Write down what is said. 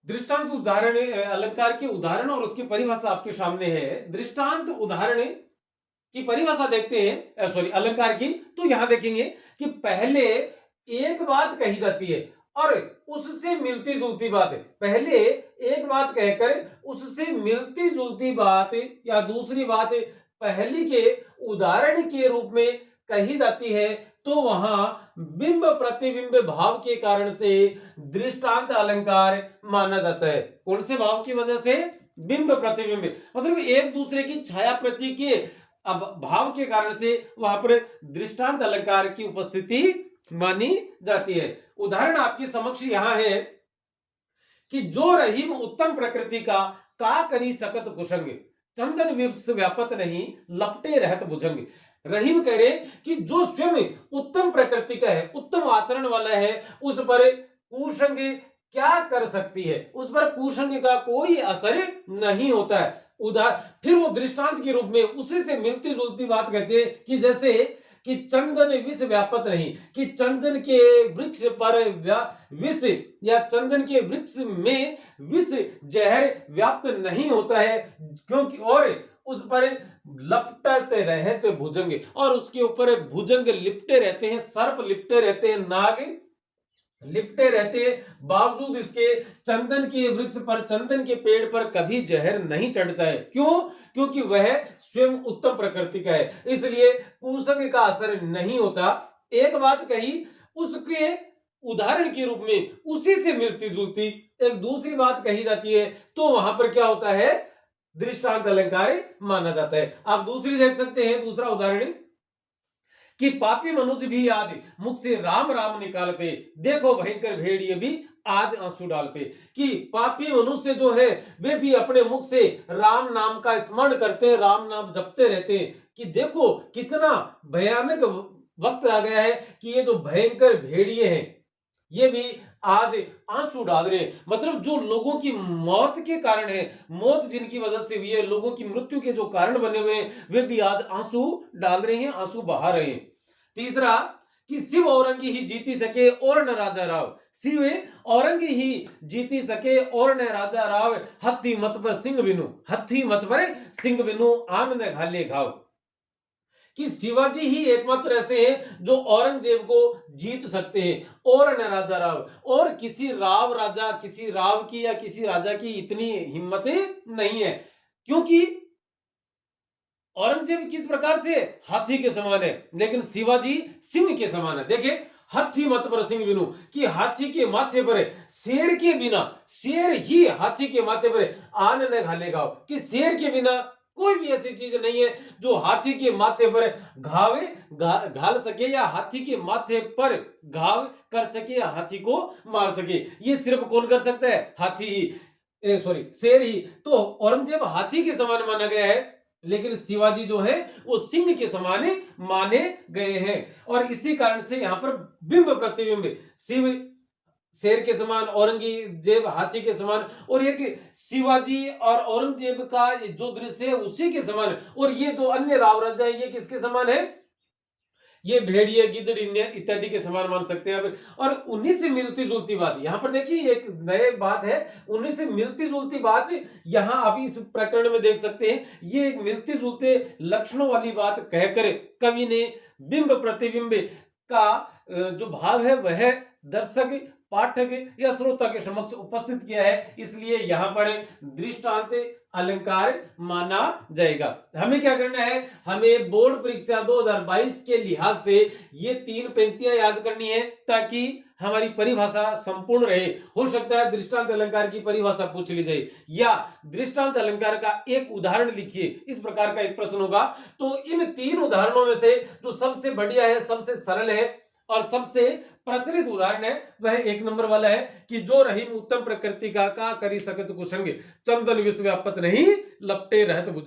दृष्टांत उदाहरण अलंकार के उदाहरण और उसकी परिभाषा आपके सामने है। दृष्टांत उदाहरण की परिभाषा देखते हैं, सॉरी अलंकार की, तो यहां देखेंगे कि पहले एक बात कही जाती है और उससे मिलती जुलती बात है। पहले एक बात कहकर उससे मिलती जुलती बात या दूसरी बात पहली के उदाहरण के रूप में कही जाती है, तो वहां बिंब प्रतिबिंब भाव के कारण से दृष्टांत अलंकार माना जाता है। कौन से भाव की वजह से? बिंब प्रतिबिंब, मतलब एक दूसरे की छाया प्रति के अब भाव के कारण से वहां पर दृष्टांत अलंकार की उपस्थिति मानी जाती है। उदाहरण आपके समक्ष यहां है कि जो रहीम उत्तम प्रकृति का करी सकत कुशंग, चंदन विप्स व्यापत नहीं, लपटे रहत भुजंग। रहीम कह रहे कि जो स्वयं उत्तम प्रकृति का है, उत्तम आचरण वाला है, उस पर कुसंग क्या कर सकती है? उस पर कुसंग का कोई असर नहीं होता है। फिर वो दृष्टांत के रूप में उसी से मिलती जुलती बात कहते हैं कि जैसे कि चंदन विष व्यापत नहीं, कि चंदन के वृक्ष पर विष या चंदन के वृक्ष में विष जहर व्याप्त नहीं होता है, क्योंकि और उस पर लपटते रहते भुजंग, और उसके ऊपर भुजंग लिपटे रहते हैं, सर्प लिपटे रहते हैं, नाग लिपटे रहते हैं, बावजूद इसके चंदन के वृक्ष पर, चंदन के पेड़ पर कभी जहर नहीं चढ़ता है। क्यों? क्योंकि वह स्वयं उत्तम प्रकृति का है, इसलिए कुसंग का असर नहीं होता। एक बात कही, उसके उदाहरण के रूप में उसी से मिलती जुलती एक दूसरी बात कही जाती है, तो वहां पर क्या होता है? दृष्टांत अलंकार माना जाता है। आप दूसरी देख सकते हैं, दूसरा उदाहरण कि पापी मनुष्य भी आज मुख से राम राम निकालते, देखो भयंकर भेड़िए भी आज आंसू डालते। कि पापी मनुष्य जो है वे भी अपने मुख से राम नाम का स्मरण करते हैं, राम नाम जपते रहते हैं, कि देखो कितना भयानक वक्त आ गया है कि ये जो भयंकर भेड़िए हैं ये भी आज आंसू डाल रहे हैं। मतलब जो लोगों की मौत के कारण है, मौत जिनकी वजह से हुई है, लोगों की मृत्यु के जो कारण बने हुए हैं, वे भी आज आंसू डाल रहे हैं, आंसू बहा रहे हैं। तीसरा कि शिव औरंगी ही जीती सके और न राजा राव, शिव औरंगी ही जीती सके और न राजा राव, हत्थी मत पर सिंह बिनु, हत्थी मत पर सिंह बिनु, आम न घाले घाव। कि शिवाजी ही एकमात्र ऐसे हैं जो औरंगजेब को जीत सकते हैं, और न राजा राव, और किसी राव राजा, किसी राव की या किसी राजा की इतनी हिम्मत नहीं है। क्योंकि औरंगजेब किस प्रकार से हाथी के समान है, लेकिन शिवाजी सिंह के समान है। देखिए, हाथी मत पर सिंह बिनु, कि हाथी के माथे पर शेर के बिना, शेर ही हाथी के माथे पर आन न घालेगा, कि शेर के बिना कोई भी ऐसी चीज नहीं है जो हाथी के माथे पर घाल सके, या हाथी के माथे पर घाव कर सके, या हाथी को मार सके। ये सिर्फ कौन कर सकता है? हाथी ही, सॉरी शेर ही। तो औरंगजेब हाथी के समान माना गया है, लेकिन शिवाजी जो है वो सिंह के समान माने गए हैं। और इसी कारण से यहां पर बिंब प्रतिबिंब, शिव शेर के समान, औरंगजेब हाथी के समान, और ये कि शिवाजी और औरंगजेब का जो दृश्य है उसी के समान। और ये जो अन्य राव राजा है ये किसके समान है? ये भेड़िए, गिद्ध इत्यादि के समान मान सकते हैं। और उन्हीं से मिलती जुलती बात यहां पर देखिए, एक नए बात है, उन्हीं से मिलती जुलती बात यहां आप इस प्रकरण में देख सकते हैं। ये एक मिलते जुलते लक्षणों वाली बात कहकर कवि ने बिंब प्रतिबिंब का जो भाव है वह दर्शक, पाठक या श्रोता के समक्ष उपस्थित किया है, इसलिए यहां पर दृष्टांत अलंकार माना जाएगा। हमें क्या करना है? हमें बोर्ड परीक्षा 2022 के लिहाज से ये 3 पंक्तियां याद करनी है, ताकि हमारी परिभाषा संपूर्ण रहे। हो सकता है दृष्टांत अलंकार की परिभाषा पूछ ली जाए, या दृष्टांत अलंकार का एक उदाहरण लिखिए, इस प्रकार का एक प्रश्न होगा। तो इन 3 उदाहरणों में से जो सबसे बढ़िया है, सबसे सरल है और सबसे प्रचलित उदाहरण है वह 1 नंबर वाला है कि जो रहीम उत्तम प्रकृति का करी सकत कुसंग, चंदन विष व्यापत नहीं, लपटे रहत भुजंग।